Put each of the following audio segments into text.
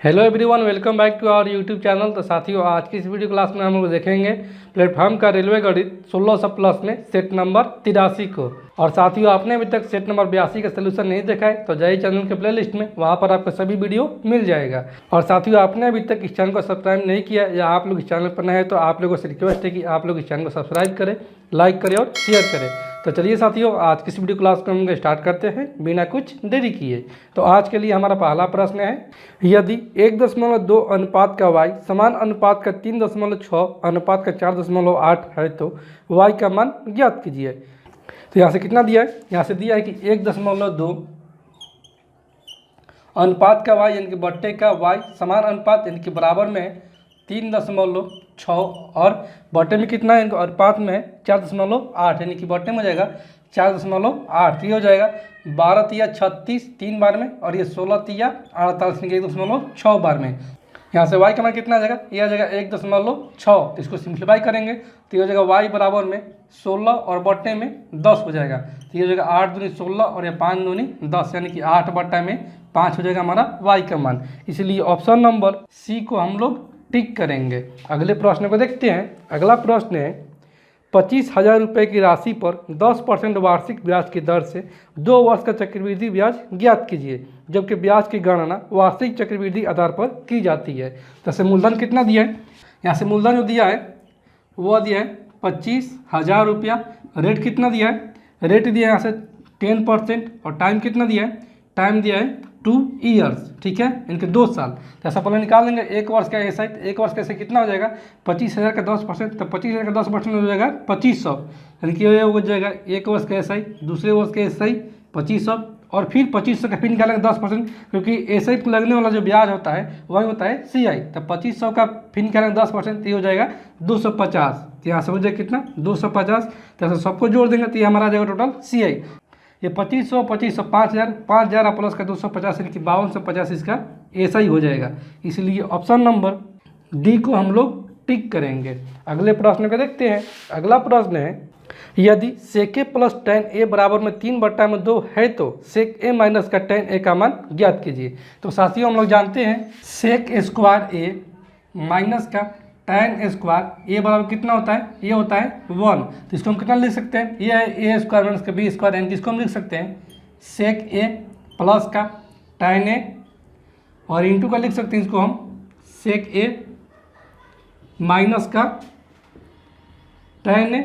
Hello everyone, welcome back to our YouTube channel. तो साथियों, आज की इस वीडियो क्लास में हम लोग देखेंगे प्लेटफॉर्म का रेलवे गणित 1600 प्लस में सेट नंबर 83 को। और साथियों, आपने अभी तक सेट नंबर 82 का सोल्यूशन नहीं देखा है तो जाइए चैनल के प्लेलिस्ट में, वहाँ पर आपको सभी वीडियो मिल जाएगा। और साथियों, आपने अभी तक इस चैनल को सब्सक्राइब नहीं किया या आप लोग इस चैनल पर नए हैं तो आप लोगों से रिक्वेस्ट है कि आप लोग इस चैनल को सब्सक्राइब करें, लाइक करें और शेयर करें। तो चलिए साथियों, आज की इस वीडियो क्लास को हम स्टार्ट करते हैं बिना कुछ देरी किए। तो आज के लिए हमारा पहला प्रश्न है, यदि 1.2 अनुपात का y समान अनुपात का 3.6 अनुपात का 4.8 है तो y का मान ज्ञात कीजिए। तो यहाँ से कितना दिया है? यहाँ से दिया है कि 1.2 अनुपात का y यानी कि बट्टे का y समान अनुपात यानी कि बराबर में 3.6 और बटे में कितना है, अनुपात में 4.8 यानी कि बटे में हो जाएगा 4.8। ये हो जाएगा 12 तिया 36 3 बार में और ये 16 तिया 48 1.6 बार में। यहाँ से y का मान कितना आ जाएगा? ये आ जाएगा 1.6। तो इसको सिंप्लीफाई करेंगे तो ये हो जाएगा y बराबर में 16 और बट्टे में 10 हो जाएगा। तो ये हो जाएगा 8 दूनी 16 और ये 5 दूनी 10 यानी कि 8 बट्टा में 5 हो जाएगा हमारा y का मान। इसलिए ऑप्शन नंबर सी को हम लोग टिक करेंगे। अगले प्रश्न को देखते हैं। अगला प्रश्न है, 25,000 रुपये की राशि पर 10% वार्षिक ब्याज की दर से 2 वर्ष का चक्रवृद्धि ब्याज ज्ञात कीजिए, जबकि ब्याज की गणना वार्षिक चक्रवृद्धि आधार पर की जाती है। जैसे मूलधन कितना दिया है? यहाँ से मूलधन जो दिया है वो दिया है 25,000 रुपया। रेट कितना दिया है? रेट दिया है यहाँ से 10% और टाइम कितना दिया है? टाइम दिया है 2 ईयर्स। ठीक है, इनके 2 साल। तो ऐसा पहले निकाल लेंगे। एक वर्ष का ऐसा है, एक वर्ष कैसे कितना हो जाएगा? 25,000 का 10%, तो 25,000 का 10% हो जाएगा 2500, यानी कि हो जाएगा एक वर्ष का ऐसा ही, दूसरे वर्ष का ऐसा ही 2500 और फिर 2500 का फिर निकालेंगे 10%, क्योंकि ऐसा ही लगने वाला जो ब्याज होता है वही होता है CI। तो 2500 का फिर निकालेंगे 10%, तो ये हो जाएगा 250। तो यहाँ से हो जाएगा कितना? 250। तो ऐसा सबको जोड़ देंगे तो ये हमारा आ जाएगा टोटल CI। ये 2500 2500 5000 प्लस का 250 यानी कि 5250 इसका ऐसा ही हो जाएगा। इसलिए ऑप्शन नंबर डी को हम लोग टिक करेंगे। अगले प्रश्न को देखते हैं। अगला प्रश्न है, यदि sec a plus tan a बराबर में 3/2 है तो sec a माइनस का tan a का मान ज्ञात कीजिए। तो साथियों, हम लोग जानते हैं sec स्क्वायर a माइनस का tan स्क्वायर a बराबर कितना होता है? ये होता है 1। तो इसको हम कितना लिख सकते हैं? ये है a स्क्वायर माइनस का b स्क्वायर, यानी कि इसको हम लिख सकते हैं sec a प्लस का tan a और इंटू का लिख सकते हैं इसको हम sec a माइनस का tan a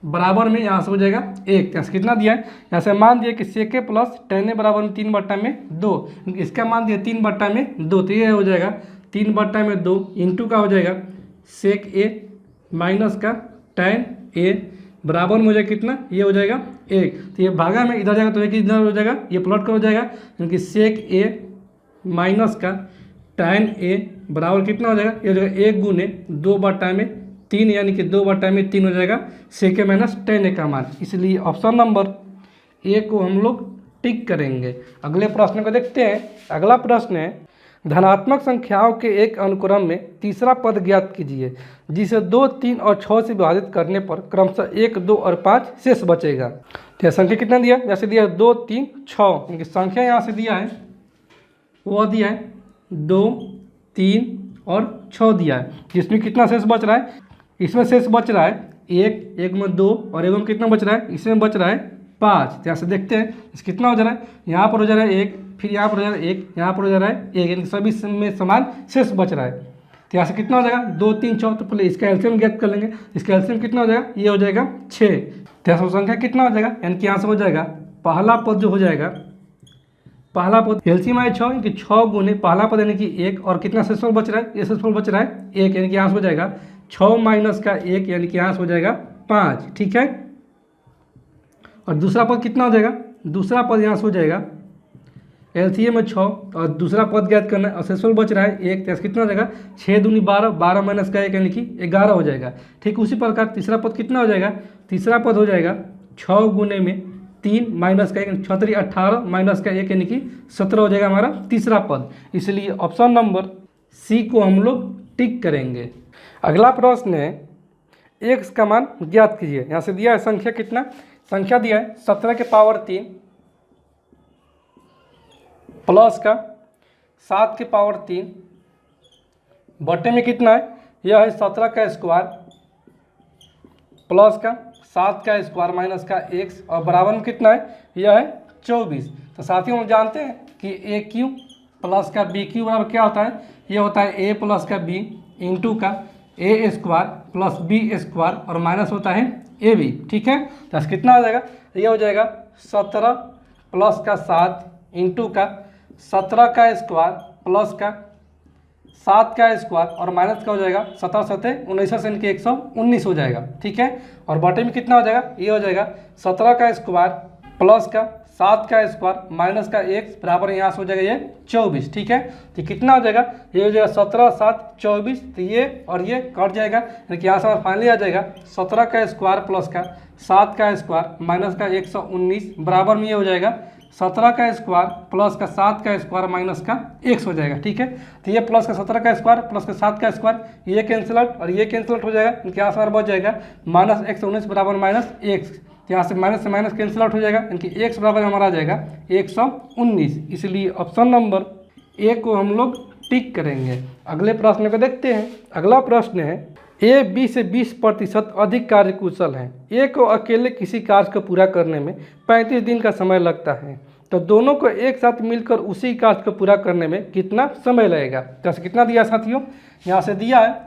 बराबर में यहाँ से हो जाएगा 1। यहाँ से कितना दिया है? यहाँ से मान दिया कि sec a plus tan a बराबर में 3/2। इसका मान दिया 3/2, तो ये हो जाएगा 3/2 इंटू का हो जाएगा sec a माइनस का tan a बराबर में हो जाएगा कितना? ये हो जाएगा 1। तो ये भागा में इधर जाएगा तो एक इधर हो जाएगा, ये प्लॉट कर हो जाएगा, क्योंकि sec a माइनस का tan a बराबर कितना हो जाएगा? ये हो जाएगा 1 गुने 2/3, यानी कि 2/3 हो जाएगा sec a minus tan a का मान। इसलिए ऑप्शन नंबर ए को हम लोग टिक करेंगे। अगले प्रश्न को देखते हैं। अगला प्रश्न है, धनात्मक संख्याओं के एक अनुक्रम में तीसरा पद ज्ञात कीजिए जिसे 2, 3 और 6 से विभाजित करने पर क्रमशः 1, 2 और 5 शेष बचेगा। तो संख्या कितना दिया? जैसे दिया 2, 3, 6, इनकी संख्या यहाँ से दिया है, वो दिया है 2, 3 और 6 दिया है। जिसमें कितना शेष बच रहा है? इसमें शेष बच रहा है 1, एक में 2 और एक में कितना बच रहा है? इसमें बच रहा है 5। तो यहाँ से देखते हैं इस कितना हो जा रहा है। यहाँ पर हो जा रहा है 1, फिर यहाँ पर हो जा रहा है 1, यहाँ पर हो जा रहा है 1, यानी सभी में समान शेष बच रहा है। तो यहाँ से कितना हो जाएगा? 2, 3, 6। तो पहले इसका एलसीएम ज्ञात कर लेंगे। इसका एलसीएम कितना हो जाएगा? ये हो जाएगा 6। तो यहाँ से संख्या कितना हो जाएगा? यानी कि यहाँ से हो जाएगा पहला पद जो हो जाएगा, पहला पद एलसीएम है 6, यानी कि 6 गुने पहला पद यानी कि 1 और कितना शेषफल बच रहा है? ये शेषफल बच रहा है 1, यानी कि यहाँ से हो जाएगा 6 माइनस का 1, यानी कि यहाँ से हो जाएगा 5। ठीक है, और दूसरा पद कितना हो जाएगा? दूसरा पद यहाँ से हो जाएगा एलसीएम में 6 और दूसरा पद ज्ञात करना है और शेषफल बच रहा है 1। तो कितना हो जाएगा? 6 दूनी 12, 12 माइनस का 1 यानी कि 11 हो जाएगा। ठीक उसी प्रकार तीसरा पद कितना हो जाएगा? तीसरा पद हो जाएगा 6 गुने में 3 माइनस का 1, 6 3 18 माइनस का 1 यानी कि 17 हो जाएगा हमारा तीसरा पद। इसलिए ऑप्शन नंबर सी को हम लोग टिक करेंगे। अगला प्रश्न है, x का मान ज्ञात कीजिए। यहाँ से दिया है संख्या कितना? संख्या दिया है 17 के पावर 3 प्लस का 7 की पावर 3 बटे में कितना है, यह है 17 का स्क्वायर प्लस का 7 का स्क्वायर माइनस का x और बराबर में कितना है, यह है 24। तो साथियों हम जानते हैं कि ए क्यू प्लस का बी क्यू बराबर क्या होता है, यह होता है ए प्लस का बी इंटू का ए स्क्वायर प्लस बी स्क्वायर और माइनस होता है ए बी। ठीक है, तो कितना हो जाएगा, यह हो जाएगा 17 प्लस का 7 इंटू का 17 का स्क्वायर प्लस का 7 का स्क्वायर और माइनस का हो जाएगा 17 7 19 से इनके 119 हो जाएगा। ठीक है, और बटे में कितना हो जाएगा, ये हो जाएगा 17 का स्क्वायर प्लस का 7 का स्क्वायर माइनस का x बराबर यहाँ से हो जाएगा ये 24। ठीक है, तो कितना हो जाएगा, ये हो जाएगा 17 7 24। तो ये और ये कट जाएगा, यानी कि यहाँ से हमारा फाइनली आ जाएगा 17 का स्क्वायर प्लस का 7 का स्क्वायर माइनस का 119 बराबर में ये हो जाएगा 17 का स्क्वायर प्लस का 7 का स्क्वायर माइनस का x हो जाएगा। ठीक है, तो ये प्लस का 17 का स्क्वायर प्लस का 7 का स्क्वायर ये कैंसिल आउट और ये कैंसिल आउट हो जाएगा, इनके यहाँ से हमारा बच जाएगा माइनस 119 बराबर माइनस x। यहाँ से माइनस कैंसिल आउट हो जाएगा, इनकी x बराबर हमारा आ जाएगा 119। इसलिए ऑप्शन नंबर ए को हम लोग टिक करेंगे। अगले प्रश्न को देखते हैं। अगला प्रश्न है, ए बी से 20% अधिक कार्यकुशल हैं। ए को अकेले किसी कार्य को पूरा करने में 35 दिन का समय लगता है, तो दोनों को एक साथ मिलकर उसी कार्य को पूरा करने में कितना समय लगेगा। जैसे कितना दिया साथियों, यहाँ से दिया है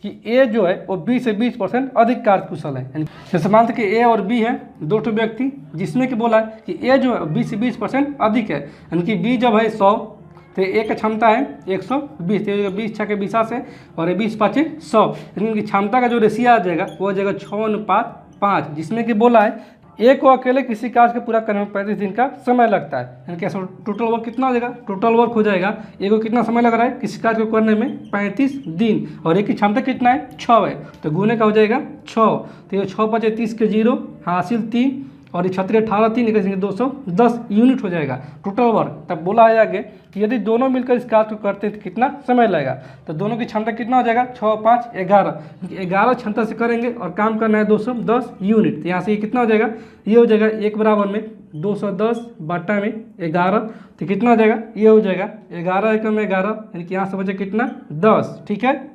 कि ए जो है वो 20 से 20% अधिक कार्यकुशल है। जैसे मानते कि ए और बी है दो ठो व्यक्ति, जिसमें कि बोला है कि ए जो है 20 से 20% अधिक है, यानी कि बी जब है 100 तो ए का क्षमता है 120, तो 20 छः के 20 है और ये 20 पाँच 100, यानी कि क्षमता का जो रेशिया आ जाएगा वो आ जाएगा 6:5, जिसमें कि बोला है ए को अकेले किसी कार्य को पूरा करने में 35 दिन का समय लगता है। यानी कि टोटल वर्क कितना हो जाएगा, टोटल वर्क हो जाएगा ए को कितना समय लग रहा है किसी कार्य को करने में 35 दिन, और ए की क्षमता कितना है 6 है, तो गुने का हो जाएगा 6। तो ये 6 5 30 के 0 हासिल 3 और ये 36 18 3 निकलेंगे 210 यूनिट हो जाएगा टोटल वर्क। तब बोला है आगे कि यदि दोनों मिलकर इस कार्य को करते हैं तो कितना समय लगेगा, तो दोनों की क्षमता कितना हो जाएगा 6 5 11, 11 क्षमता से करेंगे और काम करना है 210 यूनिट। तो यहाँ से ये कितना हो जाएगा, ये हो जाएगा एक बराबर में 210 बटा में 11, तो कितना हो जाएगा, ये हो जाएगा 11 एकम 11, यानी कि यहाँ से बचे कितना 10। ठीक है,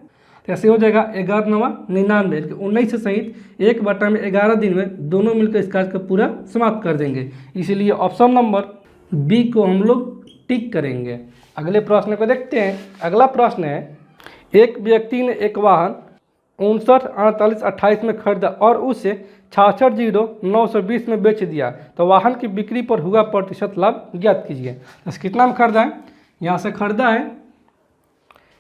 तो ऐसे हो जाएगा 11 9 99, 19 से सहित 1 बटा में 11 दिन में दोनों मिलकर इस कार्य को पूरा समाप्त कर देंगे। इसीलिए ऑप्शन नंबर बी को हम लोग टिक करेंगे। अगले प्रश्न को देखते हैं। अगला प्रश्न है, एक व्यक्ति ने एक वाहन 59 48 28 में खरीदा और उसे 66 920 में बेच दिया, तो वाहन की बिक्री पर हुआ प्रतिशत लाभ ज्ञात कीजिए। तो कितना में खरीदा है, यहाँ से खरीदा है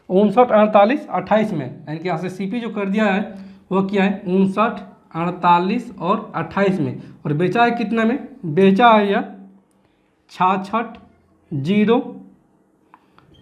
59 48 28 में, यानी कि यहाँ से सीपी जो कर दिया है वो क्या है 59 48 और 28 में, और बेचा है कितना में, बेचा है यह 66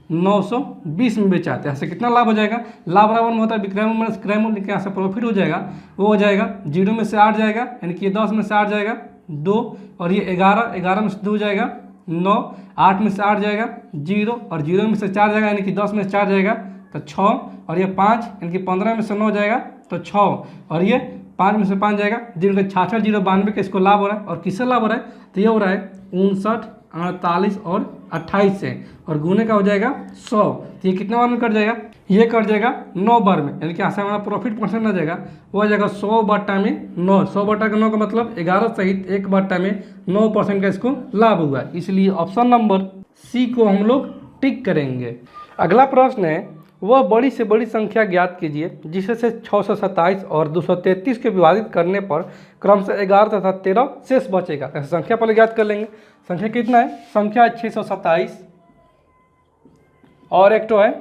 920 में बेचा है। यहाँ से कितना लाभ हो जाएगा, लाभ बराबर में होता है विक्रय मूल्य माइनस क्रय मूल्य, यहाँ से प्रॉफिट हो जाएगा वो हो जाएगा 0 में से 8 जाएगा, यानी कि 10 में से 8 जाएगा 2, और ये 11 में से 2 जाएगा 9, 8 में से 8 जाएगा 0 और 0 में से 4 जाएगा, यानी कि 10 में से 4 जाएगा तो 6, और ये 5 यानी कि 15 में से 9 जाएगा तो 6, और ये 5 में से 5 जाएगा, जिनका 66 092 का इसको लाभ हो रहा है। और किससे लाभ हो रहा है, तो ये हो रहा है 59 48 और 28 से, और गुने का हो जाएगा 100, तो ये कितने बार में कट जाएगा, ये कट जाएगा 9 बार में, यानी कि यहाँ से हमारा प्रॉफिट परसेंट आ जाएगा वो आ जाएगा 100 बटा में 9, 100 बटा का 9 का मतलब 11 सहित 1 बटा में 9% का इसको लाभ हुआ। इसलिए ऑप्शन नंबर सी को हम लोग टिक करेंगे। अगला प्रश्न है, वह बड़ी से बड़ी संख्या ज्ञात कीजिए जिससे 627 और 233 के विभाजित करने पर क्रमशः 11 तथा 13 शेष बचेगा। ऐसे संख्या पहले ज्ञात कर लेंगे। संख्या कितना है, संख्या है 627 और एक तो है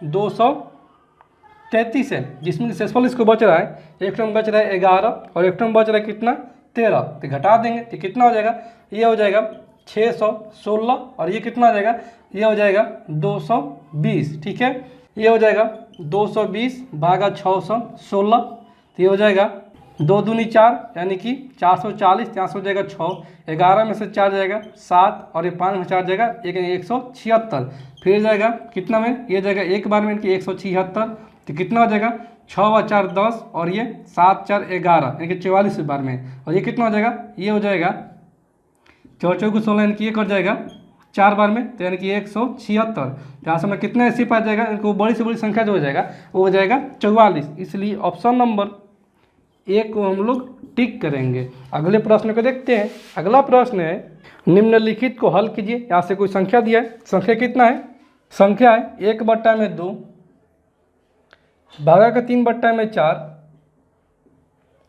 233 है, जिसमें शेषफल इसको बच रहा है, एक टर्म बच रहा है 11 और एक टर्म बच रहा है कितना 13, तो घटा देंगे तो कितना हो जाएगा, ये हो जाएगा 616 और ये कितना हो जाएगा, ये हो जाएगा 220। ठीक है, ये हो जाएगा 220 भागा 616, तो ये हो जाएगा 2 दूनी 4 यानी कि 440, यहाँ से हो जाएगा 6, 11 में से 4 जाएगा 7 और ये 5 में 4 जाएगा 176, फिर जाएगा कितना में, ये जाएगा एक बार में कि 176, तो कितना हो जाएगा 6 और 4 10 और ये 7 4 11 यानी कि 44 बार में, और ये कितना हो जाएगा, ये हो जाएगा 4 4 16 यानी कि ये कट जाएगा 4 बार में, तो यानी कि 176। तो यहाँ से हमें कितना AC पाया जाएगा, इनको बड़ी से बड़ी संख्या जो हो जाएगा वो हो जाएगा 44। इसलिए ऑप्शन नंबर ए को हम लोग टिक करेंगे। अगले प्रश्न को देखते हैं। अगला प्रश्न है, निम्नलिखित को हल कीजिए। यहाँ से कोई संख्या दिया है, संख्या कितना है, संख्या है 1/2 भागा का 3/4।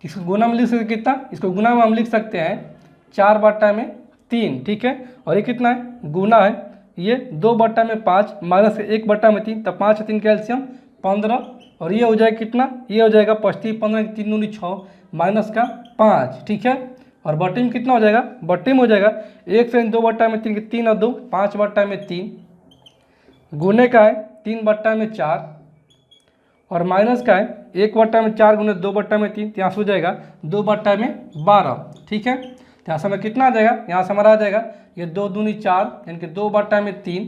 इसको गुना में लिख सकते कितना, इसको गुना में हम लिख सकते हैं 4/3, ठीक है। और ये कितना है, गुना है, ये 2/5 माइनस 1/3, तब 5 3 कैल्शियम 15। और ये हो जाएगा कितना, ये हो जाएगा 25 15 3 दूनी 6 माइनस का 5, ठीक है। और बट्टे में कितना हो जाएगा, बट्टे में हो जाएगा 1 से 2/3 के 3 और 2 5/3, गुने का है 3/4 और माइनस का है 1/4 गुने 2/3, यहाँ से हो जाएगा 2/12, ठीक है। तो यहाँ से हमें कितना आ जाएगा, यहाँ से हमारा आ जाएगा ये 2 दूनी 4 यानी कि 2/3,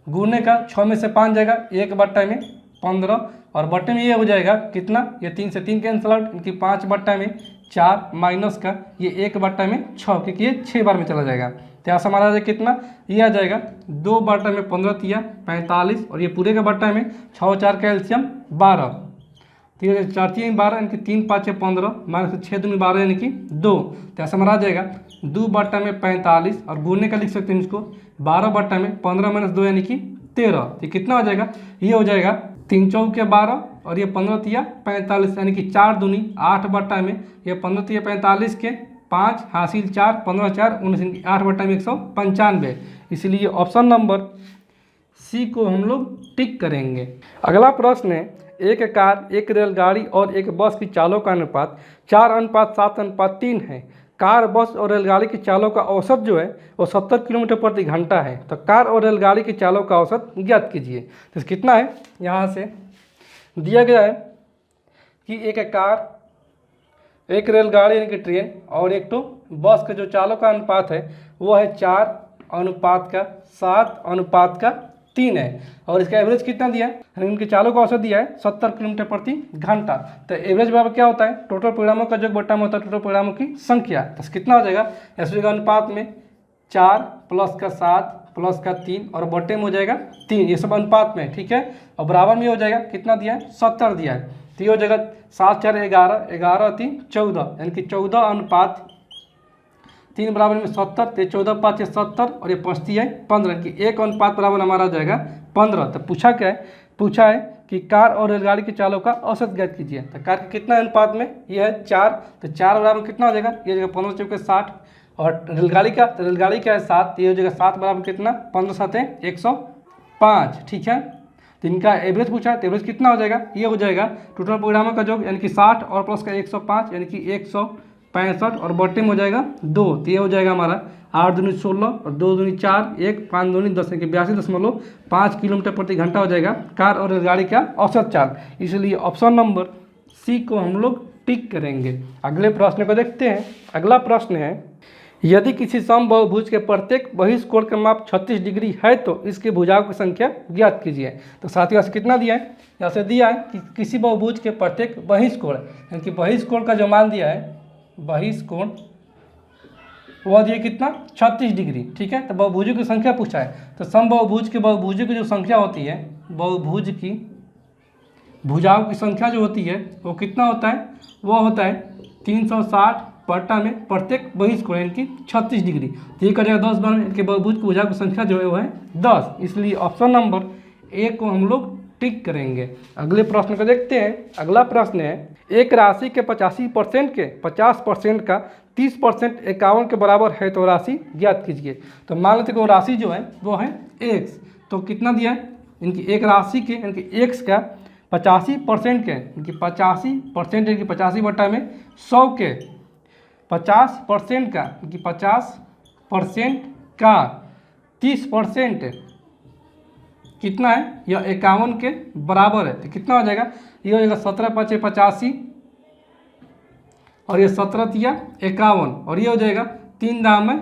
गुने का 6 में से 5 जाएगा 1/15 और बट्टे में ये हो जाएगा कितना, ये 3 से 3 कैंसिल आउट, इनकी 5/4 माइनस का ये 1/6, क्योंकि ये 6 बार में चला जाएगा। तो यहाँ से हमारा आ जाएगा कितना, ये आ जाएगा 2/15 तिया 45 और ये पूरे का बट्टा में 6 4 कैल्शियम 12, तो ये 4 3 12 यानी कि 3 5 15 माइनस 6 दूनी 12 यानी कि 2। तो ऐसा हमारा आ जाएगा 2/45 और गुने का लिख सकते हैं इसको 12/15 माइनस 2 यानी कि 13। तो कितना हो जाएगा, ये हो जाएगा 3 चौके 12 और ये 15 तिया 45 यानी कि 4 दूनी 8/, ये 15 तिया 45 के 5 हासिल 4 15 4 19 8/195। इसलिए ऑप्शन नंबर सी को हम लोग टिक करेंगे। अगला प्रश्न है, एक कार, एक रेलगाड़ी और एक बस की चालों का अनुपात 4:7:3 है। कार, बस और रेलगाड़ी की चालों का औसत जो है वो 70 किलोमीटर प्रति घंटा है। तो कार और रेलगाड़ी की चालों का औसत ज्ञात कीजिए। तो कितना है, यहाँ से दिया गया है कि एक कार, एक रेलगाड़ी यानी कि ट्रेन और एक तो बस का जो चालों का अनुपात है वो है 4:7:3 है। और इसका एवरेज कितना दिया है, इनके चालों का औसत दिया है 70 किलोमीटर प्रति घंटा। तो एवरेज बराबर क्या होता है, टोटल परिणामों का योग बट्टा में होता है टोटल परिणामों की संख्या। तो कितना हो जाएगा, ऐसे का अनुपात में 4 + का 7 + का 3 और बट्टे में हो जाएगा 3, ये सब अनुपात में, ठीक है। और बराबर में हो जाएगा कितना दिया है, 70 दिया है। तो ये हो जाएगा 7 4 11 11 3 14 यानी कि 14:3 बराबर में 70। तो 14 5 70 और ये 5 है 15 कि 1 अनुपात बराबर हमारा आ जाएगा 15। तो पूछा क्या है, पूछा है कि कार और रेलगाड़ी की चालों का औसत ज्ञात कीजिए। तो कार के कितना अनुपात में, ये है 4, तो 4 बराबर कितना हो जाएगा, ये जगह 15 चौके 60 और रेलगाड़ी का, तो रेलगाड़ी का है 7, तो ये हो जाएगा 7 बराबर कितना 15 7 105, ठीक है। तो इनका एवरेज पूछा है, तो एवरेज कितना हो जाएगा, ये हो जाएगा टोटल परिणामों का योग यानी कि 60 और प्लस का 105 यानी कि 165 और बट्टे में हो जाएगा 2। तो ये हो जाएगा हमारा 8 दूनी 16 और 2 दूनी 4 1 5 दूनी 10 यानी कि 82.5 किलोमीटर प्रति घंटा हो जाएगा कार और रेलगाड़ी का औसत चाल। इसलिए ऑप्शन नंबर सी को हम लोग टिक करेंगे। अगले प्रश्न को देखते हैं। अगला प्रश्न है, यदि किसी समबाहुभुज के प्रत्येक बहिष्कोण का माप 36 डिग्री है तो इसके भुजाओं की संख्या ज्ञात कीजिए। तो साथियों यहाँ से कितना दिया है, यहाँ से दिया है कि किसी बहुभुज के प्रत्येक बहिष्कोण यानी कि बहिष्कोण का जो मान दिया है, बहिष्कोण वह दिया कितना 36 डिग्री, ठीक है। तो बहुभुजों की संख्या पूछा है, तो समबाहुभुज के बहुभुजों की जो संख्या होती है, बहुभुज की भुजाओं की संख्या जो होती है वो कितना होता है, वो होता है 360 पट्टा में प्रत्येक बहिष्कोण यानी कि 36 डिग्री। तो ये करेगा 10 बार में, इनके बहुभुज की भुजाओं की संख्या जो है वो है 10। इसलिए ऑप्शन नंबर ए को हम लोग टिक करेंगे। अगले प्रश्न को देखते हैं। अगला प्रश्न है, एक राशि के 85% के 50% का 30% 51 के बराबर है तो राशि ज्ञात कीजिए। तो मान लेते हैं वो राशि जो है वो है x, तो कितना दिया है, इनकी एक राशि के यानी कि x का 85% के यानी कि 85% यानी कि 85 बट्टा में 100 के 50% का यानी कि 50% का 30% कितना है, यह 51 के बराबर है। तो कितना हो जाएगा, ये हो जाएगा 17 5 85 और ये 17 तिया 51 और ये हो जाएगा 3 दाम में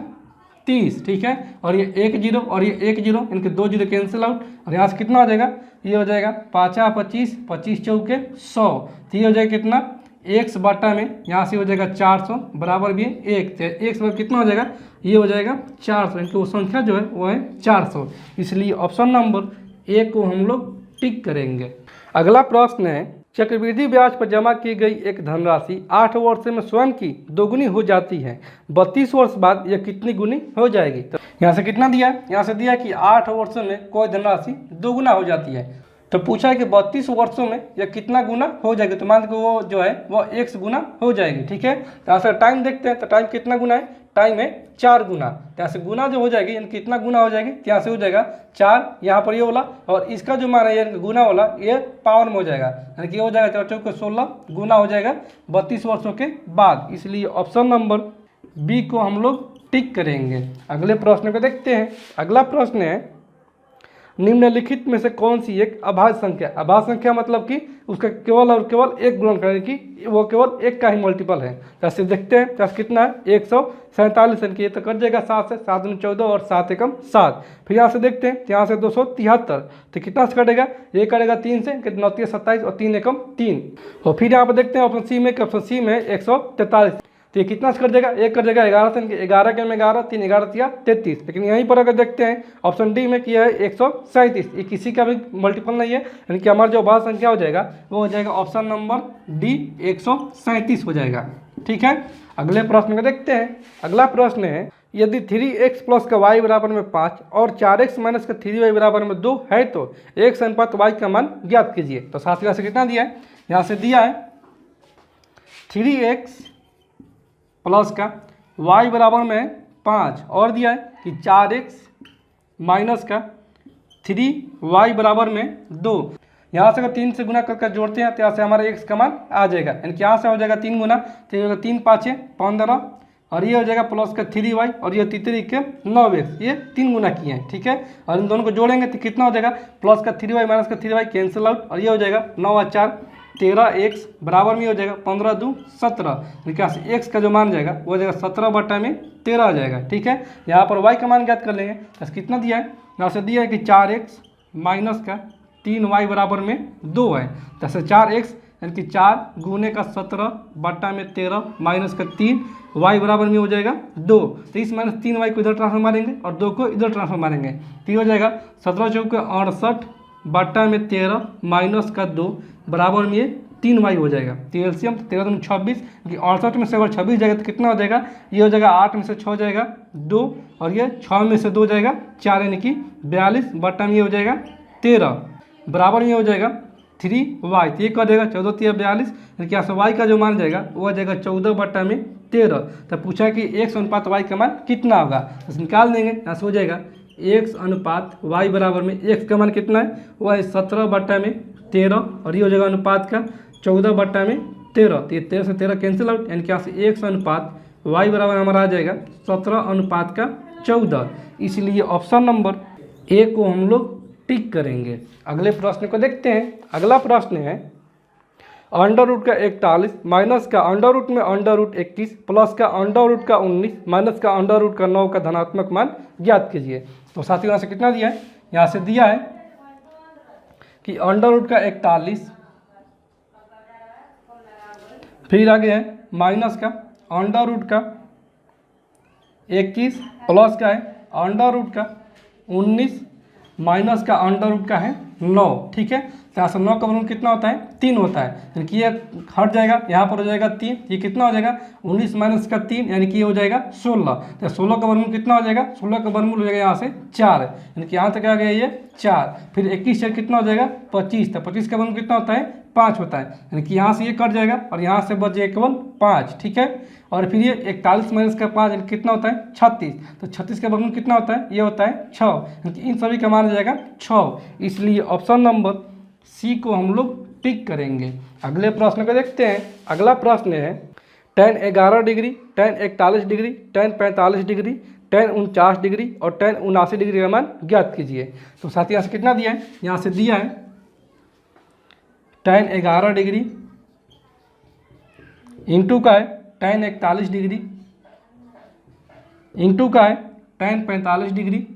30, ठीक है। और ये 1 0 और ये 1 0 इनके 2 0 कैंसिल आउट और यहाँ से कितना हो जाएगा, ये हो जाएगा 5 25 25 चौके 100, तो ये हो जाएगा कितना एक्स बटा में यहाँ से हो जाएगा 400 बराबर भी है 1, तो एक्स बराबर कितना हो जाएगा, ये हो जाएगा 400, इनकी वो संख्या जो है वो है 400। इसलिए ऑप्शन नंबर ए को हम लोग टिक करेंगे। अगला प्रश्न है, चक्रवृद्धि ब्याज पर जमा की गई एक धनराशि 8 वर्ष में स्वयं की दोगुनी हो जाती है, 32 वर्ष बाद यह कितनी गुनी हो जाएगी। तो यहाँ से कितना दिया है, यहाँ से दिया कि 8 वर्षों में कोई धनराशि दोगुना हो जाती है, तो पूछा है कि 32 वर्षों में यह कितना गुना हो जाएगी। तो मान के वो जो है वो x गुना हो जाएगी। ठीक है, तो यहाँ से टाइम देखते हैं, तो टाइम कितना गुना है, टाइम है 4 गुना। तो यहाँ से गुना जो हो जाएगी यानी कितना गुना हो जाएगी, तो यहाँ से हो जाएगा 4, यहाँ पर ये वाला और इसका जो मान है यानी गुना वाला ये पावर में हो जाएगा, यानी कि ये हो जाएगा 4 × 16 गुना हो जाएगा 32 वर्षों के बाद। इसलिए ऑप्शन नंबर बी को हम लोग टिक करेंगे। अगले प्रश्न को देखते हैं। अगला प्रश्न है, निम्नलिखित में से कौन सी एक अभाज्य संख्या, अभाज्य संख्या मतलब कि उसका केवल और केवल एक गुणन करें कि वो केवल एक का ही मल्टीपल है। जैसे देखते हैं, जैसे कितना है 147, यानी कि ये तो कट जाएगा 7 से, 7 × 14 और 7 × 7। फिर यहाँ से देखते हैं, यहाँ से 273, तो कितना से कटेगा, ये कटेगा 3 से, 9 × 27 और 3 × 3। और फिर यहाँ पर देखते हैं ऑप्शन सी में, ऑप्शन सी में 143, तो ये कितना से कट जाएगा, एक कट जाएगा 11 से, 11 के में 11, 3 11 या 33। लेकिन यहीं पर अगर देखते हैं ऑप्शन डी में किया है 137, ये किसी का भी मल्टीपल नहीं है, यानी कि हमारा जो अभाज्य संख्या हो जाएगा वो हो जाएगा ऑप्शन नंबर डी 137 हो जाएगा। ठीक है, अगले प्रश्न को देखते हैं। अगला प्रश्न है, यदि 3x + का y बराबर में 5 और 4x - का 3y बराबर में 2 है तो x अनुपात y का मान ज्ञात कीजिए। तो साथ से कितना दिया है, यहाँ से दिया है 3x प्लस का y बराबर में 5 और दिया है कि 4x माइनस का 3y बराबर में 2। यहाँ से अगर 3 से गुना करके जोड़ते हैं तो यहाँ से हमारा x का मान आ जाएगा, यानी कि यहाँ से हो जाएगा 3 गुना, तो ये होगा 3 × 5 = 15 और ये हो जाएगा प्लस का 3y और ये 3 के 9x, ये 3 गुना किए हैं। ठीक है, और इन दोनों को जोड़ेंगे तो कितना हो जाएगा, प्लस का 3y माइनस का 3y कैंसिल आउट और ये हो जाएगा 9 और 4 13x बराबर में हो जाएगा 15 × 2 = 17। यहाँ से x का जो मान जाएगा वो हो जाएगा 17 बटा में 13 आ जाएगा। ठीक है, यहाँ पर y का मान ज्ञात कर लेंगे, तो कितना दिया है, यहाँ से दिया है कि 4x माइनस का 3y बराबर में 2 है। जैसे 4x यानी कि 4 गुने का 17 बटा में 13 माइनस का 3y बराबर में हो जाएगा 2। तो इस -3y को इधर ट्रांसफर मारेंगे और 2 को इधर ट्रांसफर मारेंगे, तो ये हो जाएगा 17 × 68 बटा में 13 माइनस का 2 बराबर में ये 3y हो जाएगा। तो एलसीएम 13 × 26, क्योंकि 68 में से अगर 26 जाएगा तो कितना हो जाएगा, ये हो जाएगा 8 में से 6 जाएगा 2 और ये 6 में से 2 जाएगा 4, यानी कि 42 बटा में ये हो जाएगा 13 बराबर में हो जाएगा 3y। तो ये कर देगा 14 × 3 = 42, यानी कि यहाँ से y का जो मान जाएगा वो हो जाएगा 14 बटा में 13। तो पूछा है कि x अनुपात y का मान कितना होगा, तो निकाल देंगे। यहाँ से हो जाएगा x अनुपात y बराबर में x का मान कितना है, वो है 17 बटा में 13 और ये हो जाएगा अनुपात का 14 बटा में 13। तो ये 13 से 13 कैंसिल आउट, यानी कि यहाँ से x अनुपात y बराबर हमारा आ जाएगा 17 अनुपात का 14। इसलिए ऑप्शन नंबर ए को हम लोग टिक करेंगे। अगले प्रश्न को देखते हैं। अगला प्रश्न है, √ का 41 माइनस का √ में √21 प्लस का √ का 19 माइनस का √ का 9 का धनात्मक मान ज्ञात कीजिए। तो साथियों यहाँ से कितना दिया है, यहाँ से दिया है कि √ का 41, फिर आगे है माइनस का √ का 21 प्लस का है √ का 19 माइनस का √ का है 9। ठीक है, तो यहाँ से 9 का वर्गमूल कितना होता है, 3 होता है, यानी कि ये हट जाएगा, यहाँ पर हो जाएगा 3, ये कितना हो जाएगा 19 माइनस का 3, यानी कि ये हो जाएगा 16। तो 16 का वर्गमूल कितना हो जाएगा, 16 का वर्गमूल हो जाएगा यहाँ से 4, यानी कि यहाँ तक आ गया ये 4। फिर 21 से कितना हो जाएगा 25, तो 25 का वर्गमूल कितना होता है 5 होता है, यानी कि यहाँ से ये कट जाएगा और यहाँ से बच जाएगा केवल 5। ठीक है, और फिर ये 41 माइनस का 5 यानी कितना होता है 36, तो 36 का वर्गमूल कितना होता है, ये होता है 6, यानी कि इन सभी का मान हो जाएगा 6। इसलिए ऑप्शन नंबर सी को हम लोग टिक करेंगे। अगले प्रश्न को देखते हैं। अगला प्रश्न है, tan 11 degree, tan 41 degree, tan 45 degree, tan 49 degree और tan 79 डिग्री का मान ज्ञात कीजिए। तो साथ यहाँ से कितना दिया है, यहाँ से दिया है tan 11 डिग्री इंटू का है tan 41 डिग्री इंटू का है tan 45 डिग्री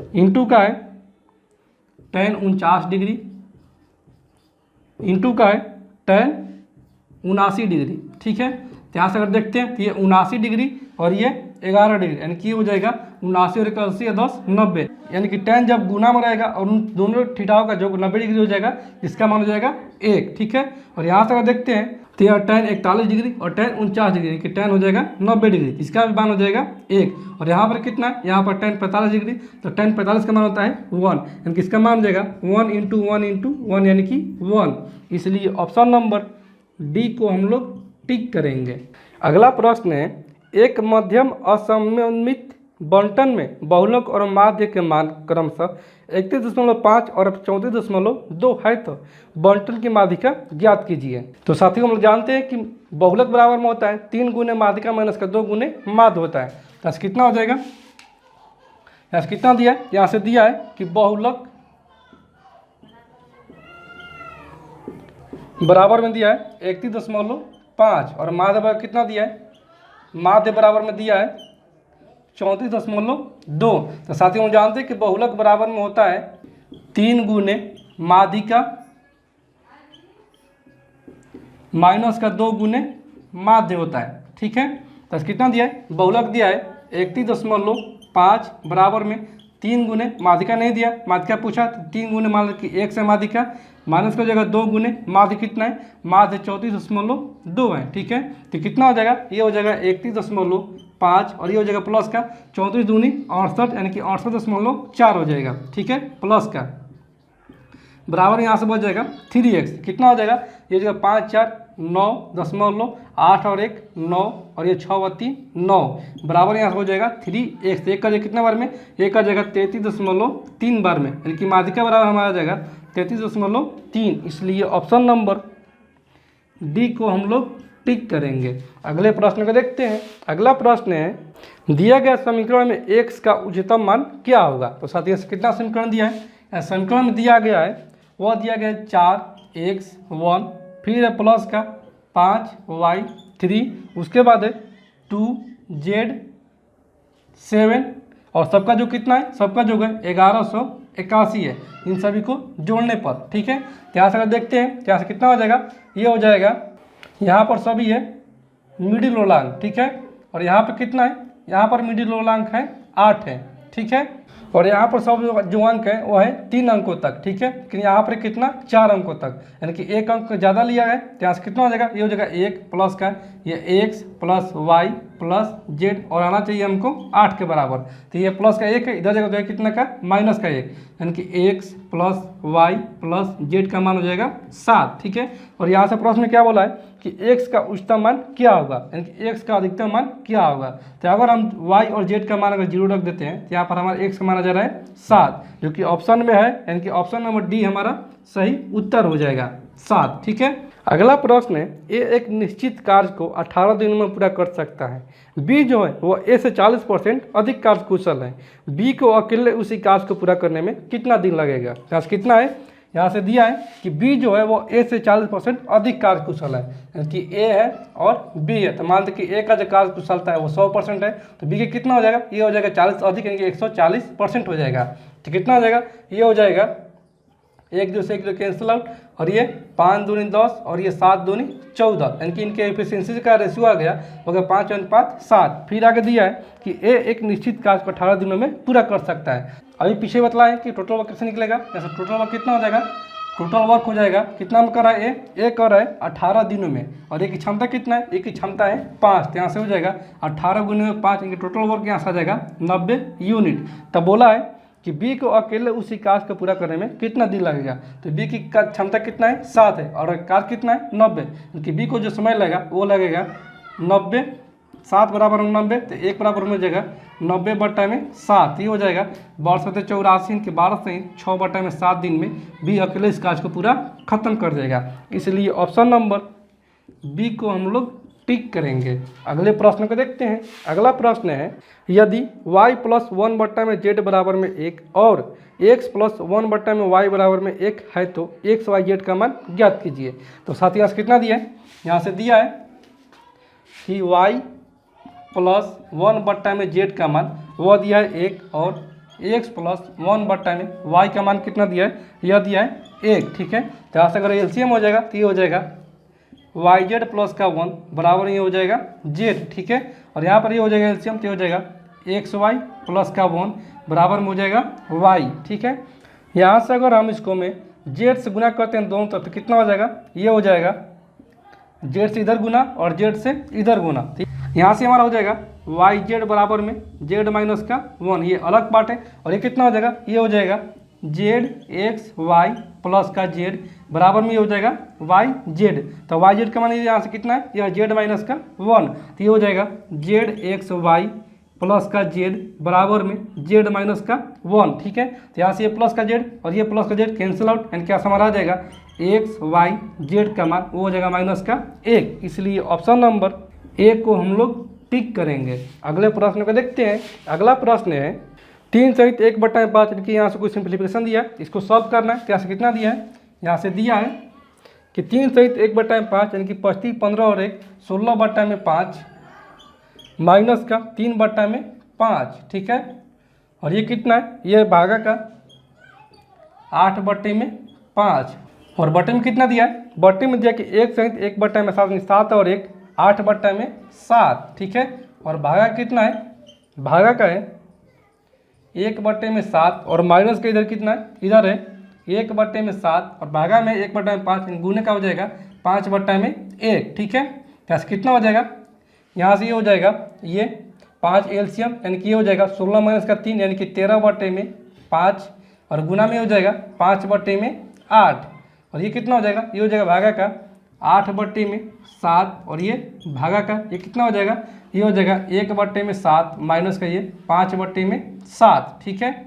इंटू का है tan 49 डिग्री इंटू का है tan 79 डिग्री, ठीक है। तो यहाँ से अगर देखते हैं तो ये 79 डिग्री और ये 11 डिग्री, यानी कि हो जाएगा 79 और 81 10 90, यानी कि tan जब गुना में रहेगा और उन दोनों थीटाओं का जो 90 डिग्री हो जाएगा, इसका मान हो जाएगा 1, ठीक है। और यहाँ से अगर देखते हैं तो यह tan 41 डिग्री और tan 49 डिग्री, यानी कि tan हो जाएगा 90 डिग्री, इसका भी मान हो जाएगा 1। और यहाँ पर कितना है, यहाँ पर tan 45 डिग्री, तो tan 45 का मान होता है 1, यानी कि इसका मान हो जाएगा 1 × 1 × 1, यानी कि 1। इसलिए ऑप्शन नंबर डी को हम लोग टिक करेंगे। अगला प्रश्न है, एक मध्यम असममित बंटन में बहुलक और माध्य के मान क्रमशः 31.5 और 34.2 है, तो बंटन की माध्यिका ज्ञात कीजिए। तो साथियों हम लोग जानते हैं कि बहुलक बराबर में होता है 3 गुने माध्यिका माइनस का 2 गुने माध्य होता है। तो यहाँ कितना हो जाएगा, यहाँ से कितना दिया है, यहाँ से दिया है कि बहुलक बराबर में दिया है 31.5 और माध्य बराबर कितना दिया है, माध्य बराबर में दिया है 34.2। तो साथियों हम जानते हैं कि बहुलक बराबर में होता है 3 गुने माध्यिका माइनस का 2 गुने माध्य होता है, ठीक है। तो कितना दिया है, बहुलक दिया है 31.5 बराबर में 3 गुने माध्यिका नहीं दिया, माध्यिका पूछा तो 3 गुने मान लो कि 1 से माध्यिका माइनस का जगह 2 गुने माध्य कितना है, माध्य 34.2 है, ठीक है। तो कितना हो जाएगा, ये हो जाएगा 31.5 और ये हो जाएगा प्लस का 34 दूनी 68, यानी कि 68.4 हो जाएगा, ठीक है, प्लस का बराबर यहाँ से बच जाएगा 3x, कितना हो जाएगा, ये हो जाएगा 5 4 9 दशमलव 8 और 1 9 और ये 6 व 3 9 बराबर यहाँ से हो जाएगा 3x। एक का जगह कितना बार में, एक का जगह 33.3 बार में, यानी कि माध्यिका बराबर हमारा जाएगा 33.3। इसलिए ऑप्शन नंबर डी को हम लोग टिक करेंगे। अगले प्रश्न को देखते हैं। अगला प्रश्न है, दिया गया समीकरण में x का उच्चतम मान क्या होगा। तो साथियों कितना समीकरण दिया है, समीकरण में दिया गया है वह दिया गया है 4x1, फिर है प्लस का 5y3, उसके बाद है 2z7 और सबका जो कितना है, सबका जो है 1181 है, इन सभी को जोड़ने पर, ठीक है। तो यहाँ से अगर देखते हैं तो यहाँ से कितना हो जाएगा, ये हो जाएगा यहाँ पर सभी है मिडिल रोलांक, ठीक है। और यहाँ पर कितना है, यहाँ पर मिडिल रोलांक है 8 है, ठीक है। और यहाँ पर सब जो अंक है वो है 3 अंकों तक, ठीक है। लेकिन यहाँ पर कितना 4 अंकों तक, यानी कि 1 अंक ज़्यादा लिया है। तो यहाँ से कितना हो जाएगा, ये हो जाएगा 1 प्लस का ये x plus y plus z और आना चाहिए हमको 8 के बराबर। तो ये प्लस का 1 है, इधर जगह कितना का माइनस का 1, यानी कि x plus y plus z का मान हो जाएगा 7, ठीक है। और यहाँ से प्रश्न में क्या बोला है कि x का उच्चतम मान क्या होगा, यानी कि x का अधिकतम मान क्या होगा। तो अगर हम y और z का मान अगर 0 रख देते हैं तो यहाँ पर हमारा x का मान आ जा रहा है 7, जो कि ऑप्शन में है, यानी कि ऑप्शन नंबर डी हमारा सही उत्तर हो जाएगा 7, ठीक है। अगला प्रश्न है, ए एक निश्चित कार्य को 18 दिनों में पूरा कर सकता है, बी जो है वो ए से 40% अधिक कार्य कुशल है, बी को अकेले उसी कार्य को पूरा करने में कितना दिन लगेगा। यहाँ से कितना है, यहाँ से दिया है कि बी जो है वो ए से 40% अधिक कार्य कुशल है, यानी कि ए है और बी है। तो मान लो कि ए का जो कार्य कुशलता है वो 100% है, तो बी का कितना हो जाएगा, ये हो जाएगा 40 अधिक, यानी कि 140% हो जाएगा। तो कितना हो जाएगा, ये हो जाएगा 1 2 से 1 2 कैंसिल आउट, और ये 5 दूनी 10 और ये 7 दूनी 14, यानी कि इनके एफिशिएंसी का रेशियो आ गया हो गया 5:7। फिर आगे दिया है कि ए एक निश्चित कार्य को 18 दिनों में पूरा कर सकता है। अभी पीछे बतलाएं कि टोटल वर्क कैसे निकलेगा। जैसे टोटल वर्क कितना हो जाएगा, टोटल वर्क हो जाएगा कितना में कर रहा है ए कर रहा है 18 दिनों में, और एक की क्षमता कितना है, एक की क्षमता है 5, तो यहाँ से हो जाएगा 18 गुने 5, इनके टोटल वर्क यहाँ से आ जाएगा 90 यूनिट। तब बोला है कि बी को अकेले उसी कार्य को पूरा करने में कितना दिन लगेगा। तो बी की क्षमता कितना है 7 है और कार्य कितना है 90, क्योंकि बी को जो समय लगेगा वो लगेगा 90, 7 बराबर 90, तो 1 बराबर हो जाएगा 90/7, ये हो जाएगा 1284 के 12 से 6/7 दिन में बी अकेले इस कार्य को पूरा खत्म कर देगा। इसलिए ऑप्शन नंबर बी को हम लोग टिक करेंगे। अगले प्रश्न को देखते हैं। अगला प्रश्न है, यदि y + 1/z बराबर में 1 और x + 1/y बराबर में 1 है तो x y z का मान ज्ञात कीजिए। तो साथ यहाँ से कितना दिया है, यहाँ से दिया है कि y + 1/z का मान वह दिया है 1 और x + 1/y का मान कितना दिया है, यह दिया है 1, ठीक है। तो यहाँ से अगर एलसीएम हो जाएगा तो ये हो जाएगा वाई जेड प्लस का 1 बराबर ये हो जाएगा जेड, ठीक है। और यहाँ पर ये हो जाएगा एलसीएम, तो हो जाएगा एक्स वाई प्लस का 1 बराबर में हो जाएगा वाई, ठीक है। यहाँ से अगर हम इसको में जेड से गुना करते हैं दोनों तरफ तो कितना हो जाएगा, ये हो जाएगा जेड से इधर गुना और जेड से इधर गुना, ठीक। यहाँ से हमारा हो जाएगा वाई जेड बराबर में जेड माइनस का 1, ये अलग पार्ट है। और ये कितना हो जाएगा, ये हो जाएगा जेड एक्स वाई प्लस का जेड बराबर में ये हो जाएगा वाई जेड। तो वाई जेड का मान यहाँ से कितना है, यह जेड माइनस का 1, तो ये हो जाएगा जेड एक्स वाई प्लस का जेड बराबर में जेड माइनस का 1, ठीक है। तो यहाँ से ये प्लस का जेड और ये प्लस का जेड कैंसिल आउट, यानी क्या हमारा आ जाएगा एक्स वाई जेड का मान वो हो जाएगा माइनस का 1, इसलिए ऑप्शन नंबर ए को हम लोग टिक करेंगे। अगले प्रश्न को देखते हैं। अगला प्रश्न है 3 सहित 1/5, इनकी यहाँ से कुछ सिंप्लीफिकेशन दिया है, इसको सॉल्व करना है। तो यहाँ से कितना दिया है, यहाँ से दिया है कि 3 सहित 1/5 यानी कि 25 15 और 1 16/5 माइनस का 3/5, ठीक है। और ये कितना है, ये भागा का 8/5 और बटे में कितना दिया है, बटे में दिया कि 1 सहित 1/7 7 और 1 8/7, ठीक है। और भागा कितना है, भागा का है 1/7 और माइनस का इधर कितना है, इधर है 1/7 और भागा में 1/5 गुने का हो जाएगा 5/1, ठीक है। यहाँ से कितना हो जाएगा, यहाँ से ये हो जाएगा ये 5 एलसीएम यानी कि ये हो जाएगा 16 माइनस का 3 यानी कि 13/5 और गुना में हो जाएगा 5/8 और ये कितना हो जाएगा, ये हो जाएगा भागा का 8/7 और ये भागा का ये कितना हो जाएगा, ये हो जाएगा 1/7 माइनस का ये 5/7, ठीक है। तो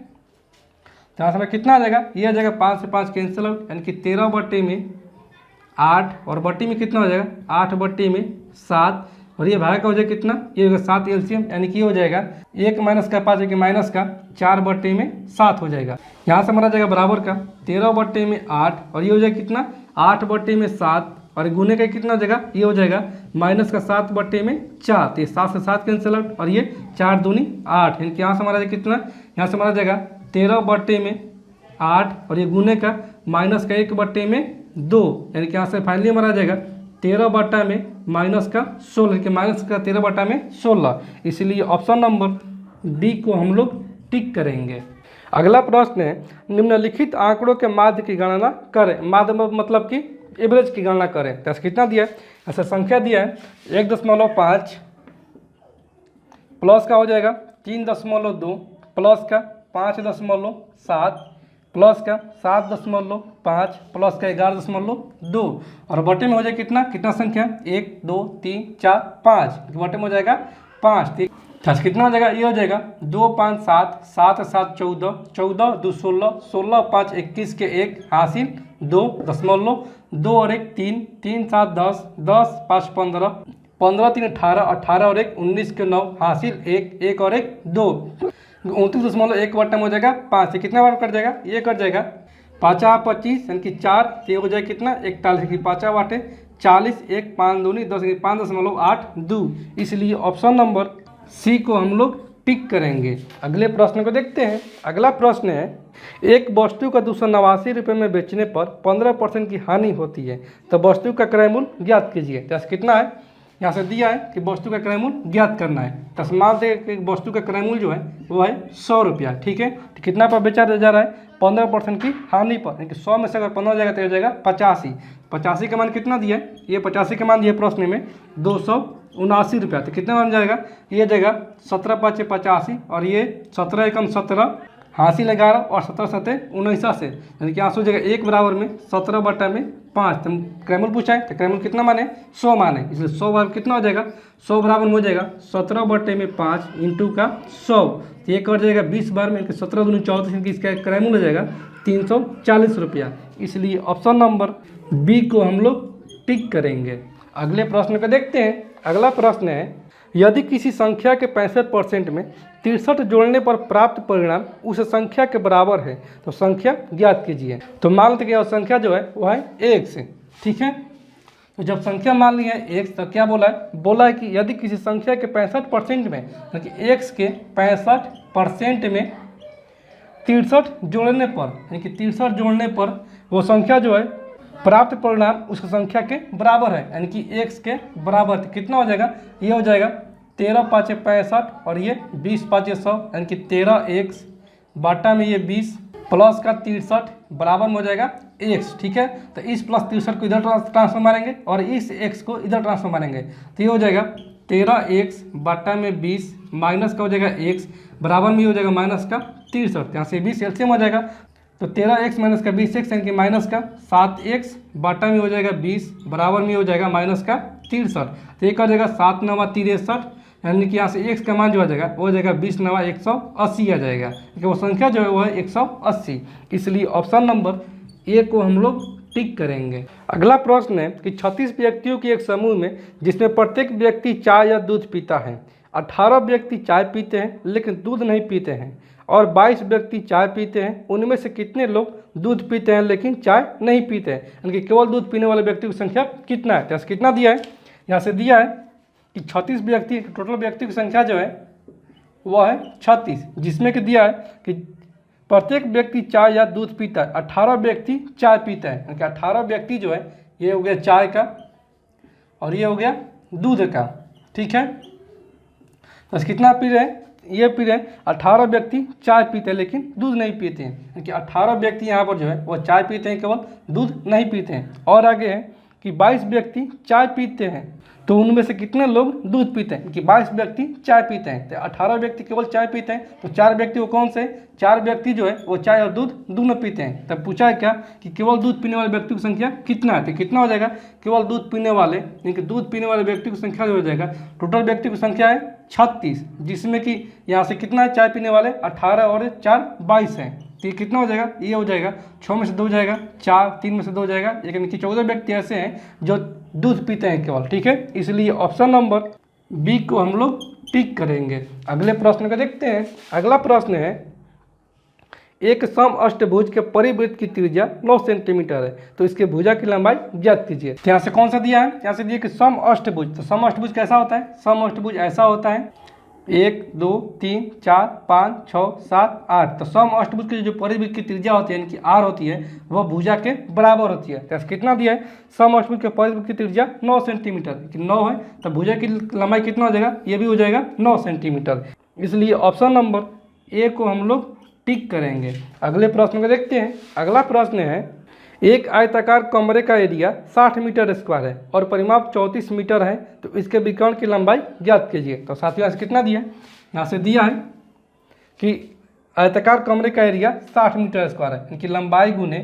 यहाँ से हमें कितना आ जाएगा, ये आ जाएगा 5 से 5 कैंसिल आउट यानी कि 13/8 और बट्टी में कितना हो जाएगा 8/7 और ये भागा का हो जाएगा कितना, ये होगा 7 एलसीएम यानी कि ये हो जाएगा 1 माइनस का 5 यानी माइनस का 4/7 हो जाएगा। यहाँ से हमारा जाएगा बराबर का 13/8 और ये हो जाएगा कितना 8/7 और गुने का कितना हो जाएगा, ये हो जाएगा माइनस का 7/4, तो ये 7 से 7 कैंसिल आउट और ये 4 दूनी 8 यानी कि यहाँ से हमारा कितना, यहाँ से हमारा जाएगा 13/8 और ये गुने का माइनस का 1/2 यानी कि यहाँ से फाइनली हमारा आ जाएगा 13 में माइनस का 16 कि माइनस का 13/16, इसलिए ऑप्शन नंबर डी को हम लोग टिक करेंगे। अगला प्रश्न है निम्नलिखित आंकड़ों के माध्य की गणना करें। माध्य मतलब कि एवरेज की गणना करें। तो ऐसा कितना दिया है, ऐसा संख्या दिया है 1.5 प्लस का हो जाएगा 3.2 प्लस का 5.7 प्लस का 7.5 प्लस का 11.2 और बटे में हो जाएगा कितना, कितना संख्या 1 2 3 4 5 बटे में हो जाएगा 5, ठीक। अच्छा कितना हो जाएगा, ये हो जाएगा 2 5 7 7 7 14 14 2 16 16 5 21 के 1 हासिल 2.2 और 1 3 3 7 10 10 5 15 15 3 18 18 और 1 19 के 9 हासिल 1 1 और 1 2 29.1 बटे में हो जाएगा 5, कितना बार कट जाएगा, ये कट जाएगा 5 25 यानी कि 4 ये हो जाएगा कितना 41 की 5 बाटे 40 1 5 दूनी 10 5.82, इसलिए ऑप्शन नंबर सी को हम लोग टिक करेंगे। अगले प्रश्न को देखते हैं। अगला प्रश्न है एक वस्तु का 289 रुपये में बेचने पर 15% की हानि होती है, तो वस्तु का क्रय मूल्य ज्ञात कीजिए। तो कितना है, यहाँ से दिया है कि वस्तु का क्रय मूल्य ज्ञात करना है। तो मान से वस्तु का क्रय मूल्य जो है वो है 100 रुपया, ठीक है। तो कितना पर बेचा जा रहा है 15% की हानि पर, यानी कि 100 में से अगर 15 हो जाएगा तो हो जाएगा 85। 85 का मान कितना दिया है, ये 85 का मान दिया प्रश्न में 279 रुपया। तो कितना मान जाएगा, ये जाएगा 17 5 85 और ये 17 एकम 17 हासिल 11 और 17 7 19 से, यानी कि यहाँ से हो जाएगा 1 बराबर में 17/5। तो क्रैमूल पूछा है तो क्रैमूल कितना माने 100 माने, इसलिए 100 बराबर कितना हो जाएगा 100 बराबर में हो जाएगा 17/5 इंटू का 100, तो ये कट जाएगा 20 बार में 17 दूनी 34, इसका क्रैमूल हो जाएगा 340 रुपया, इसलिए ऑप्शन नंबर बी को हम लोग टिक करेंगे। अगले प्रश्न को देखते हैं। अगला प्रश्न है यदि किसी संख्या के 65% में 63 जोड़ने पर प्राप्त परिणाम उस संख्या के बराबर है तो संख्या ज्ञात कीजिए। तो मान लेते कि संख्या जो है वो है x, ठीक है। तो जब संख्या मान ली है x तो क्या बोला है कि यदि किसी संख्या के 65% में यानी कि x के 65% में 63 जोड़ने पर यानी कि 63 जोड़ने पर वो संख्या जो है प्राप्त परिणाम उसकी संख्या के बराबर है, यानी कि x के बराबर। तो कितना हो जाएगा, ये हो जाएगा 13 5 65 और ये 20 5 100, यानी कि 13x बाटा में ये 20 प्लस का 63 बराबर में हो जाएगा x। ठीक है, तो इस प्लस 63 को इधर ट्रांसफर मारेंगे और इस x को इधर ट्रांसफर मारेंगे, तो ये हो जाएगा 13x बाटा में 20 माइनस का हो जाएगा x बराबर में हो जाएगा माइनस का 63। यहाँ से 20 एलसीएम हो जाएगा, तो 13x माइनस का 20x यानी कि माइनस का 7x बाटा में हो जाएगा 20 बराबर में हो जाएगा माइनस का 63। तो एक हो जाएगा 7 9 63, यानी कि यहाँ से x का मान जो आ जाएगा वो हो जाएगा 20 9 180 आ जाएगा, क्योंकि वो संख्या जो है वो है 180। इसलिए ऑप्शन नंबर ए को हम लोग टिक करेंगे। अगला प्रश्न है कि 36 व्यक्तियों के एक समूह में जिसमें प्रत्येक व्यक्ति चाय या दूध पीता है, 18 व्यक्ति चाय पीते हैं लेकिन दूध नहीं पीते हैं और 22 व्यक्ति चाय पीते हैं, उनमें से कितने लोग दूध पीते हैं लेकिन चाय नहीं पीते हैं, यानी कि केवल दूध पीने वाले व्यक्ति की संख्या कितना है। तो कितना दिया है, यहाँ से दिया है कि 36 व्यक्ति, टोटल व्यक्ति की संख्या जो है वह है 36, जिसमें कि दिया है कि प्रत्येक व्यक्ति चाय या दूध पीता है, 18 व्यक्ति चाय पीता है, यानी कि 18 व्यक्ति जो है ये हो गया चाय का और ये हो गया दूध का। ठीक है, तो कितना पी रहे हैं, ये पी रहे हैं 18 व्यक्ति चाय पीते हैं लेकिन दूध नहीं पीते हैं, यानी कि 18 व्यक्ति यहाँ पर जो है वो चाय पीते हैं, केवल दूध नहीं पीते हैं। और आगे है कि 22 व्यक्ति चाय पीते हैं, तो उनमें से कितने लोग दूध पीते हैं, कि 22 व्यक्ति चाय पीते हैं, तो 18 व्यक्ति केवल चाय पीते हैं, तो 4 व्यक्ति वो कौन से, 4 व्यक्ति जो है वो चाय और दूध दोनों पीते हैं। तब पूछा है क्या कि केवल दूध पीने वाले व्यक्ति की संख्या कितना है, तो कितना हो जाएगा, केवल दूध पीने वाले, यानी कि दूध पीने वाले व्यक्ति की संख्या जो हो जाएगा, टोटल व्यक्ति की संख्या है 36, जिसमें कि यहाँ से कितना है चाय पीने वाले 18 और 4 22 हैं, तो ये कितना हो जाएगा, ये हो जाएगा 6 में से 2 हो जाएगा 4, 3 में से 2 हो जाएगा, यानी कि 14 व्यक्ति ऐसे हैं जो दूध पीते हैं केवल। ठीक है, इसलिए ऑप्शन नंबर बी को हम लोग टिक करेंगे। अगले प्रश्न को देखते हैं। अगला प्रश्न है एक सम अष्टभुज के परिवृत्त की त्रिज्या 9 सेंटीमीटर है, तो इसके भुजा की लंबाई ज्ञात कीजिए। तो यहाँ से कौन सा दिया है, यहाँ से दिया कि सम अष्टभुज। तो सम अष्टभुज कैसा होता है, सम अष्टभुज ऐसा होता है 1 2 3 4 5 6 7 8। तो सम अष्टभुज की जो परिवृत्त की त्रिज्या होती है, यानी कि आर होती है, वह भुजा के बराबर होती है। तो कितना दिया है, सम अष्टभुज के परिवृत्त की त्रिज्या 9 सेंटीमीटर, कि 9 है, तो भुजा की लंबाई कितना हो जाएगा, ये भी हो जाएगा 9 सेंटीमीटर। इसलिए ऑप्शन नंबर ए को हम लोग टिक करेंगे। अगले प्रश्न को देखते हैं। अगला प्रश्न है एक आयताकार कमरे का एरिया 60 मीटर स्क्वायर है और परिमाप 34 मीटर है, तो इसके विकर्ण की लंबाई ज्ञात कीजिए। तो साथियों यहाँ से कितना दिया है, यहाँ से दिया है कि आयताकार कमरे का एरिया 60 मीटर स्क्वायर है, यानी कि लंबाई गुने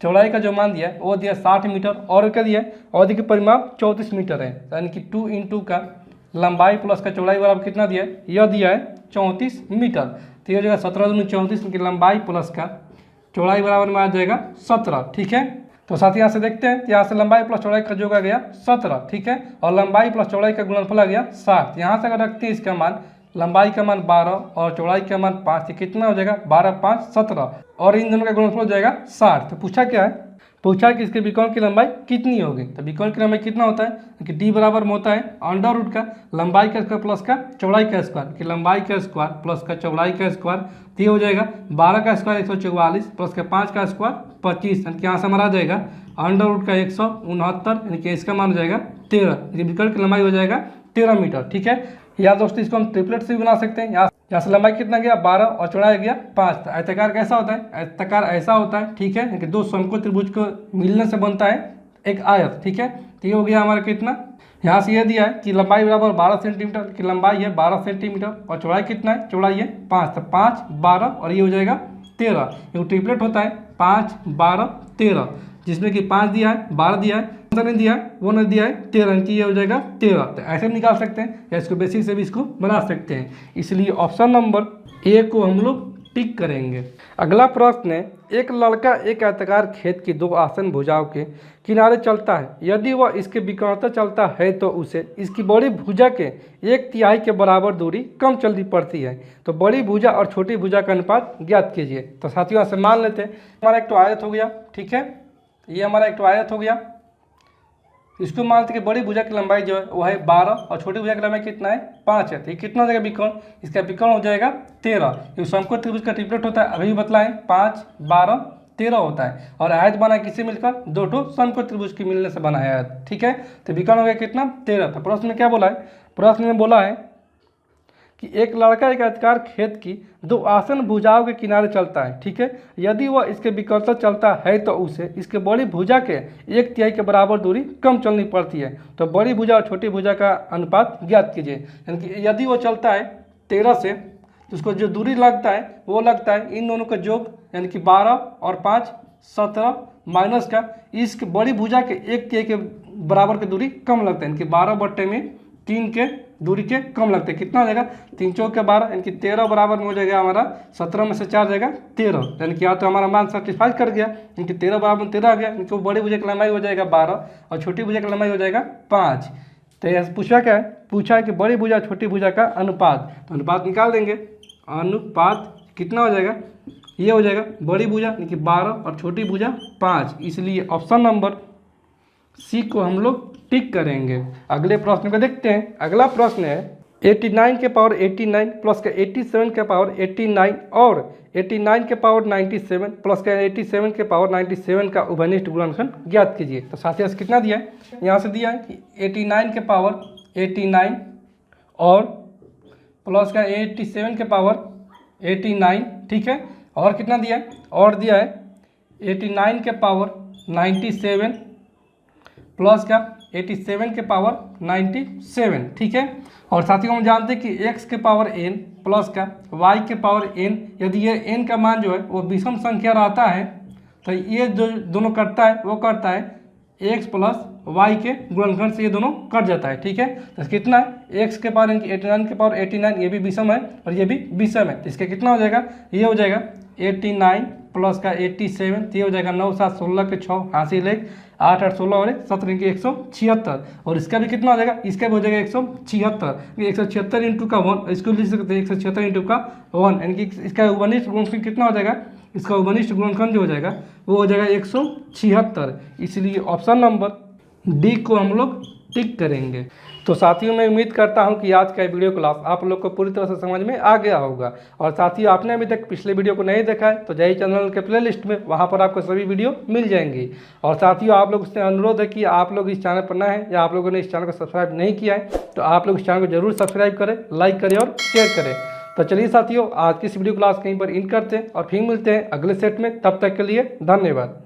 चौड़ाई का जो मान दिया है वो दिया 60 मीटर, और क्या दिया है, और की परिमाप 34 मीटर है, यानी कि 2 × का लंबाई प्लस का चौड़ाई बराबर कितना दिया है, यह दिया है 34 मीटर। तो ये हो जाएगा 17 दूनी 34 की लंबाई प्लस का चौड़ाई बराबर में आ जाएगा 17। ठीक है, तो साथ ही यहाँ से देखते हैं, यहाँ से लंबाई प्लस चौड़ाई का जोड़ आ गया 17। ठीक है, और लंबाई प्लस चौड़ाई का गुणनफल आ गया 60। यहाँ से अगर रखते हैं इसका मान, लंबाई का मान 12 और चौड़ाई का मान 5, तो कितना हो जाएगा 12 5 17, और इन दोनों का गुणनफल हो जाएगा 60। तो पूछा क्या है, पूछा है कि इसके विकर्ण की लंबाई कितनी होगी। तो विकर्ण की लंबाई कितना होता है कि डी बराबर में होता है अंडर रूट का लंबाई का स्क्वायर प्लस का चौड़ाई का स्क्वायर, कि लंबाई का स्क्वायर प्लस का चौड़ाई का स्क्वायर, तो ये हो जाएगा 12 का स्क्वायर 144 प्लस का 5 का स्क्वायर 25, यानी कि यहाँ से हमारा आ जाएगा अंडर रूट का 169, यानी कि इसका मान हो जाएगा 13, विकर्ण की लंबाई हो जाएगा 13 मीटर। ठीक है, या दोस्तों इसको हम ट्रिपलेट से भी बना सकते हैं। यहाँ से लंबाई कितना गया 12 और चौड़ाई गया 5। तो आयताकार कैसा होता है, आयताकार ऐसा होता है। ठीक है, कि दो समकोण त्रिभुज को मिलने से बनता है एक आयत। ठीक है, तो ये हो गया हमारा कितना, यहाँ से ये दिया है कि लंबाई बराबर 12 सेंटीमीटर की लंबाई है 12 सेंटीमीटर और चौड़ाई कितना है, चौड़ाई है 5, तो 5 12 और ये हो जाएगा 13। ये ट्रिपलेट होता है 5 12 13, जिसमें कि 5 दिया है 12 दिया है, नहीं दिया है वो नहीं दिया है 13, की ये हो जाएगा 13। तो ऐसे निकाल सकते हैं या इसको बेसिक से भी इसको बना सकते हैं। इसलिए ऑप्शन नंबर ए को हम लोग टिक करेंगे। अगला प्रश्न है एक लड़का एक आयताकार खेत की 2 आसन भुजाओं के किनारे चलता है, यदि वह इसके विकर्णता चलता है तो उसे इसकी बड़ी भुजा के 1/3 के बराबर दूरी कम चलनी पड़ती है। तो बड़ी भुजा और छोटी भुजा का अनुपात ज्ञात कीजिए। तो साथियों से मान लेते हैं हमारा एक तो आयत हो गया। ठीक है, ये हमारा एक तो आयत हो गया, इसको मानते कि बड़ी भुजा की लंबाई जो है वो है 12 और छोटी भुजा की लंबाई कितना है 5 है। तो ये कितना हो जाएगा विकर्ण, इसका विकर्ण हो जाएगा 13। ये समकोण त्रिभुज का ट्रिपलेट होता है, अभी भी बतलाएं 5 12 13 होता है। और आयत बना किससे मिलकर? दो ठो समकोण त्रिभुज के मिलने से बना है आयत, ठीक है। तो विकर्ण हो गया कितना? 13। तो प्रश्न में क्या बोला है? प्रश्न में बोला है कि एक लड़का एक आयताकार खेत की दो आसन भुजाओं के किनारे चलता है, ठीक है। यदि वह इसके विकलता चलता है तो उसे इसके बड़ी भुजा के 1/3 के बराबर दूरी कम चलनी पड़ती है। तो बड़ी भुजा और छोटी भुजा का अनुपात ज्ञात कीजिए। यानी कि यदि वो चलता है 13 से तो उसको जो दूरी लगता है वो लगता है इन दोनों का योग, यानी कि 12 और 5 17 माइनस का इसके बड़ी भुजा के 1/3 के बराबर की दूरी कम लगता है, यानी कि 12/3 के दूरी के कम लगते हैं। कितना हो जाएगा? 3 चौक के 12, यानी कि 13 बराबर में हो जाएगा हमारा 17 में से 4 जाएगा 13, यानी कि यहाँ तो हमारा मान सेटिस्फाई कर गया, यानी कि 13 बराबर में 13 आ गया, यानी कि वो बड़ी भुजा की लंबाई हो जाएगा 12 और छोटी भुजा की लंबाई हो जाएगा 5। तो यह पूछा क्या है? पूछा है कि बड़ी भुजा छोटी भुजा का अनुपात। तो अनुपात निकाल देंगे। अनुपात कितना हो जाएगा? ये हो जाएगा बड़ी भुजा यानी कि 12 और छोटी भुजा 5, इसलिए ऑप्शन नंबर सी को हम लोग टिक करेंगे। अगले प्रश्न को देखते हैं। अगला प्रश्न है 89 के पावर 89 प्लस का 87 के पावर 89 और 89 के पावर 97 प्लस का 87 के पावर 97 का उभयनिष्ठ गुणनखंड ज्ञात कीजिए। तो साथियों से कितना दिया है? यहाँ से दिया है कि 89 के पावर 89 और प्लस का 87 के पावर 89, ठीक है। और कितना दिया है? और दिया है 89 के पावर 97 प्लस का 87 के पावर 97, ठीक है। और साथियों हम जानते हैं कि x के पावर n प्लस का y के पावर n, यदि ये n का मान जो है वो विषम संख्या रहता है तो ये जो दोनों करता है वो करता है x प्लस y के गुणनखंड से ये दोनों कट जाता है, ठीक है। तो कितना है? x के पावर 89 के पावर 89, ये भी विषम है और ये भी विषम है, तो इसका कितना हो जाएगा? ये हो जाएगा 89 प्लस का 87, तो ये हो जाएगा 9 7 16 के 6 हासिल 1 8 8 16 और 1 17 के 176। और इसका भी कितना हो जाएगा? इसका भी हो जाएगा 176, 176 इंटू का 1, इसको लिख सकते हैं 176 इंटू का 1, यानी कि इसका उभयनिष्ठ गुणनखंड कितना हो जाएगा? इसका उभयनिष्ठ गुणनखंड जो हो जाएगा वो हो जाएगा 176, इसलिए ऑप्शन नंबर डी को हम लोग टिक करेंगे। तो साथियों मैं उम्मीद करता हूं कि आज का वीडियो क्लास आप लोग को पूरी तरह से समझ में आ गया होगा। और साथियों आपने अभी तक पिछले वीडियो को नहीं देखा है तो जय चैनल के प्लेलिस्ट में वहां पर आपको सभी वीडियो मिल जाएंगी। और साथियों आप लोग से अनुरोध है कि आप लोग इस चैनल पर नए हैं या आप लोगों ने इस चैनल को सब्सक्राइब नहीं किया है तो आप लोग इस चैनल को जरूर सब्सक्राइब करें, लाइक करें और शेयर करें। तो चलिए साथियों आज की इस वीडियो क्लास कहीं पर इन करते हैं और फिर मिलते हैं अगले सेट में। तब तक के लिए धन्यवाद।